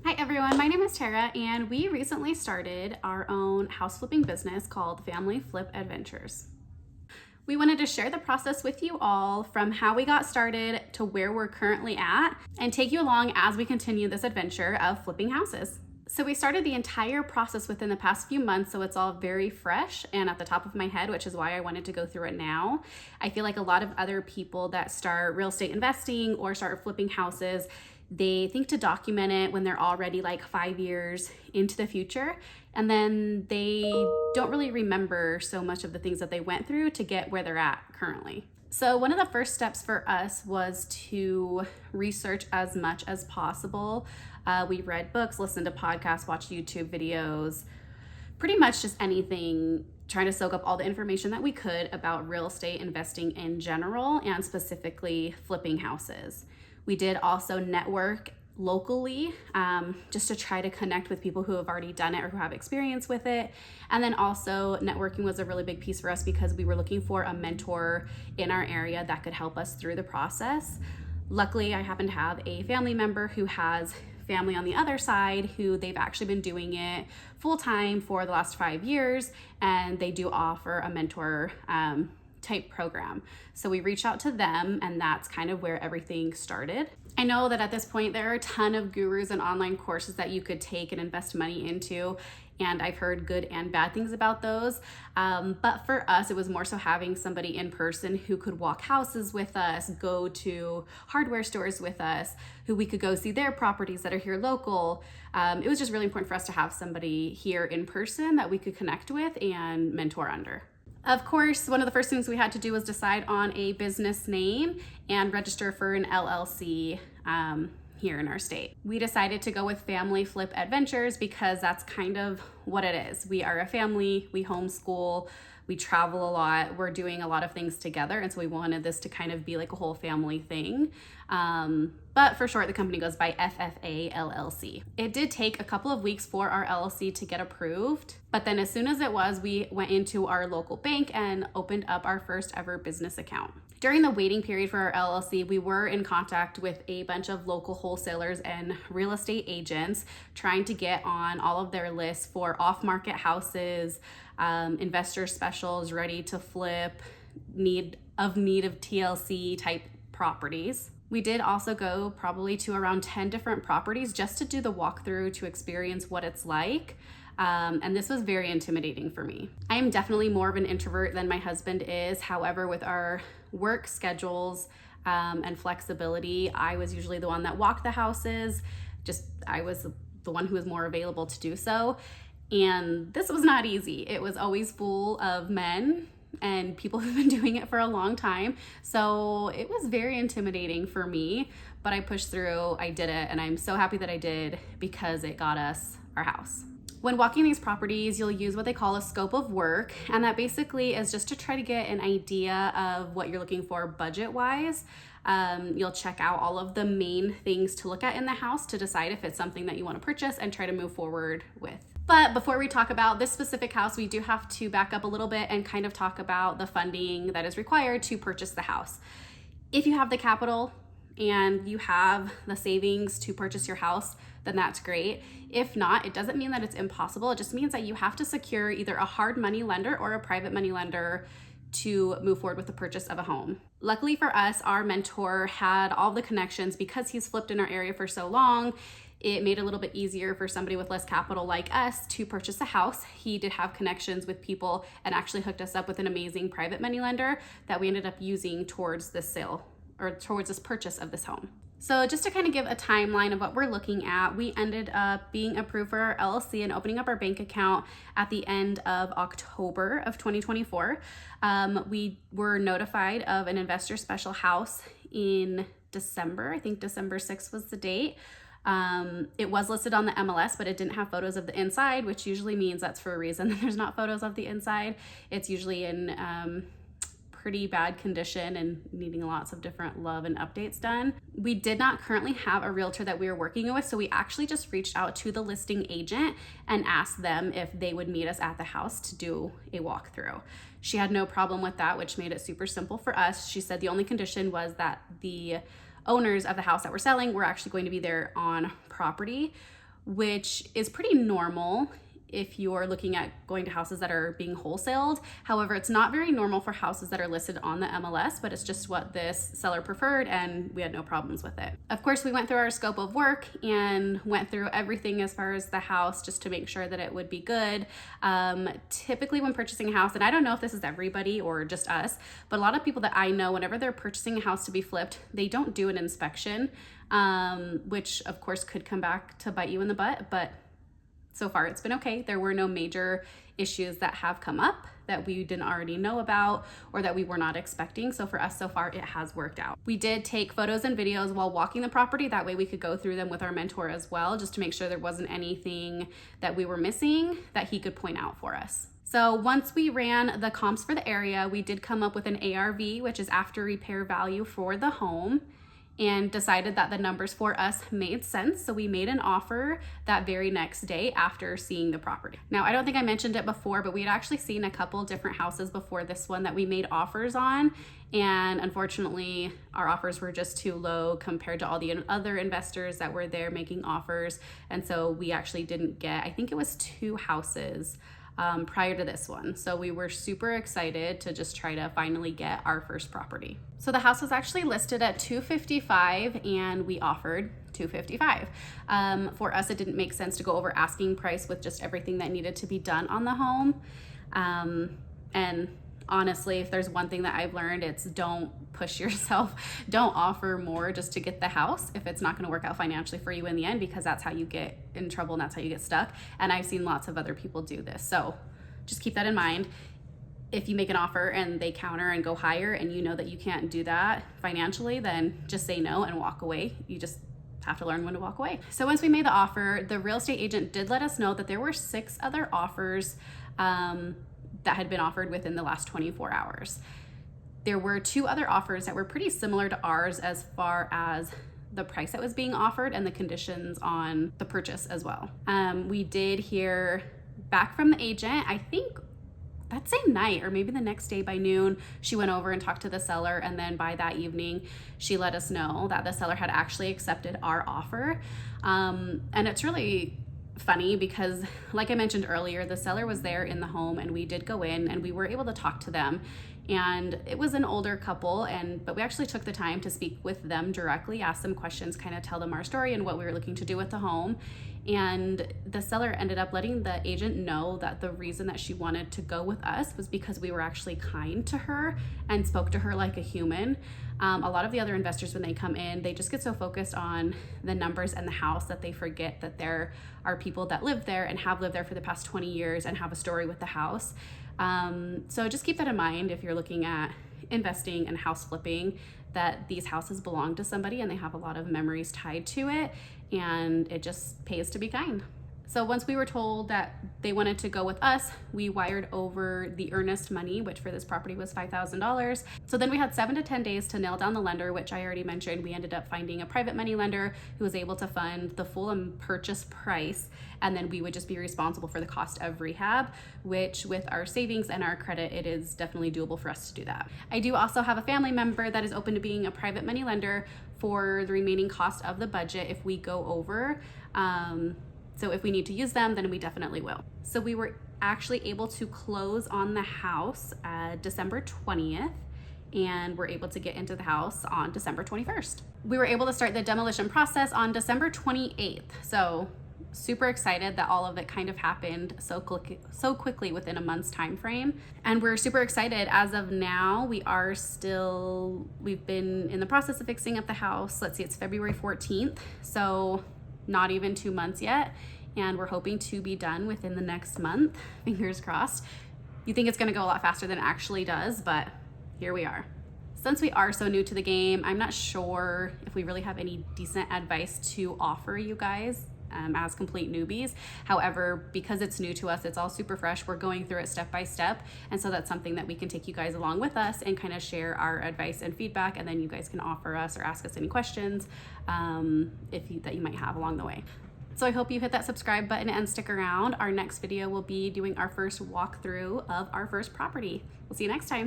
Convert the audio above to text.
Hi everyone, my name is Tara and we recently started our own house flipping business called Family Flip Adventures. We wanted to share the process with you all from how we got started to where we're currently at and take you along as we continue this adventure of flipping houses. So we started the entire process within the past few months, so it's all very fresh and at the top of my head, which is why I wanted to go through it now. I feel like a lot of other people that start real estate investing or start flipping houses, they think to document it when they're already like 5 years into the future, and then they don't really remember so much of the things that they went through to get where they're at currently. So one of the first steps for us was to research as much as possible. We read books, listened to podcasts, watched YouTube videos, pretty much just anything, trying to soak up all the information that we could about real estate investing in general and specifically flipping houses. We did also network locally just to try to connect with people who have already done it or who have experience with it. And then also networking was a really big piece for us because we were looking for a mentor in our area that could help us through the process. Luckily, I happen to have a family member who has family on the other side who they've actually been doing it full-time for the last 5 years, and they do offer a mentor type program. So we reached out to them, and that's kind of where everything started. I know that at this point there are a ton of gurus and online courses that you could take and invest money into, and I've heard good and bad things about those. But for us, it was more so having somebody in person who could walk houses with us, go to hardware stores with us, who we could go see their properties that are here local. It was just really important for us to have somebody here in person that we could connect with and mentor under. Of course, one of the first things we had to do was decide on a business name and register for an LLC here in our state. We decided to go with Family Flip Adventures because that's kind of what it is. We are a family, we homeschool, we travel a lot, we're doing a lot of things together, and so we wanted this to kind of be like a whole family thing. But for short, the company goes by FFA LLC. It did take a couple of weeks for our LLC to get approved, but then as soon as it was, we went into our local bank and opened up our first ever business account. During the waiting period for our LLC, we were in contact with a bunch of local wholesalers and real estate agents trying to get on all of their lists for off-market houses, investor specials, ready to flip, need of TLC type properties. We did also go probably to around 10 different properties just to do the walkthrough to experience what it's like. And this was very intimidating for me. I am definitely more of an introvert than my husband is. However, with our work schedules and flexibility, I was usually the one that walked the houses. I was the one who was more available to do so. And this was not easy. It was always full of men and people who've been doing it for a long time. So it was very intimidating for me, but I pushed through, I did it, and I'm so happy that I did because it got us our house. When walking these properties, you'll use what they call a scope of work, and that basically is just to try to get an idea of what you're looking for budget-wise. You'll check out all of the main things to look at in the house to decide if it's something that you want to purchase and try to move forward with. But before we talk about this specific house, we do have to back up a little bit and kind of talk about the funding that is required to purchase the house. If you have the capital and you have the savings to purchase your house, then that's great. If not, it doesn't mean that it's impossible. It just means that you have to secure either a hard money lender or a private money lender to move forward with the purchase of a home. Luckily for us, our mentor had all the connections because he's flipped in our area for so long. It made it a little bit easier for somebody with less capital like us to purchase a house. He did have connections with people and actually hooked us up with an amazing private money lender that we ended up using towards this sale or towards this purchase of this home. So just to kind of give a timeline of what we're looking at, we ended up being approved for our LLC and opening up our bank account at the end of October of 2024. We were notified of an investor special house in December. I think December 6th was the date. It was listed on the MLS, but it didn't have photos of the inside, which usually means that's for a reason that there's not photos of the inside. It's usually in pretty bad condition and needing lots of different love and updates done. We did not currently have a realtor that we were working with, so we actually just reached out to the listing agent and asked them if they would meet us at the house to do a walkthrough. She had no problem with that, which made it super simple for us. She said the only condition was that the owners of the house that we're selling were actually going to be there on property, which is pretty normal if you're looking at going to houses that are being wholesaled. However, it's not very normal for houses that are listed on the MLS, but it's just what this seller preferred, and we had no problems with it. Of course, we went through our scope of work and went through everything as far as the house just to make sure that it would be good. Typically when purchasing a house, and I don't know if this is everybody or just us, but a lot of people that I know, whenever they're purchasing a house to be flipped, they don't do an inspection, which of course could come back to bite you in the butt, but so far it's been okay. There were no major issues that have come up that we didn't already know about or that we were not expecting. So for us so far, it has worked out. We did take photos and videos while walking the property. That way we could go through them with our mentor as well, just to make sure there wasn't anything that we were missing that he could point out for us. So once we ran the comps for the area, we did come up with an ARV, which is after repair value for the home, and decided that the numbers for us made sense. So we made an offer that very next day after seeing the property. Now, I don't think I mentioned it before, but we had actually seen a couple different houses before this one that we made offers on. And unfortunately, our offers were just too low compared to all the other investors that were there making offers. And so we actually didn't get, I think it was 2 houses prior to this one. So we were super excited to just try to finally get our first property. So the house was actually listed at $255 and we offered $255. For us, it didn't make sense to go over asking price with just everything that needed to be done on the home. And honestly, if there's one thing that I've learned, it's don't push yourself. Don't offer more just to get the house if it's not going to work out financially for you in the end, because that's how you get in trouble and that's how you get stuck. And I've seen lots of other people do this. So just keep that in mind. If you make an offer and they counter and go higher and you know that you can't do that financially, then just say no and walk away. You just have to learn when to walk away. So once we made the offer, the real estate agent did let us know that there were 6 other offers that had been offered within the last 24 hours. There were 2 other offers that were pretty similar to ours as far as the price that was being offered and the conditions on the purchase as well. We did hear back from the agent, I think that same night or maybe the next day by noon. She went over and talked to the seller, and then by that evening she let us know that the seller had actually accepted our offer. And it's really funny because, like I mentioned earlier, the seller was there in the home and we did go in and we were able to talk to them, and it was an older couple, but we actually took the time to speak with them directly, ask them questions, kind of tell them our story and what we were looking to do with the home. And the seller ended up letting the agent know that the reason that she wanted to go with us was because we were actually kind to her and spoke to her like a human. A lot of the other investors, when they come in, they just get so focused on the numbers and the house that they forget that there are people that live there and have lived there for the past 20 years and have a story with the house. So just keep that in mind if you're looking at investing and house flipping, that these houses belong to somebody and they have a lot of memories tied to it, and it just pays to be kind. So once we were told that they wanted to go with us, we wired over the earnest money, which for this property was $5,000. So then we had 7 to 10 days to nail down the lender, which I already mentioned. We ended up finding a private money lender who was able to fund the full purchase price, and then we would just be responsible for the cost of rehab, which with our savings and our credit, it is definitely doable for us to do that. I do also have a family member that is open to being a private money lender for the remaining cost of the budget if we go over. So if we need to use them, then we definitely will. So we were actually able to close on the house December 20th, and we're able to get into the house on December 21st. We were able to start the demolition process on December 28th. So super excited that all of it kind of happened so quickly within a month's time frame. And we're super excited. As of now, we've been in the process of fixing up the house. Let's see, it's February 14th. So not even 2 months yet, and we're hoping to be done within the next month. Fingers crossed. You think it's going to go a lot faster than it actually does, but here we are. Since we are so new to the game, I'm not sure if we really have any decent advice to offer you guys as complete newbies. However, because it's new to us, it's all super fresh. We're going through it step by step, and so that's something that we can take you guys along with us and kind of share our advice and feedback, and then you guys can offer us or ask us any questions that you might have along the way. So I hope you hit that subscribe button and stick around. Our next video will be doing our first walkthrough of our first property. We'll see you next time.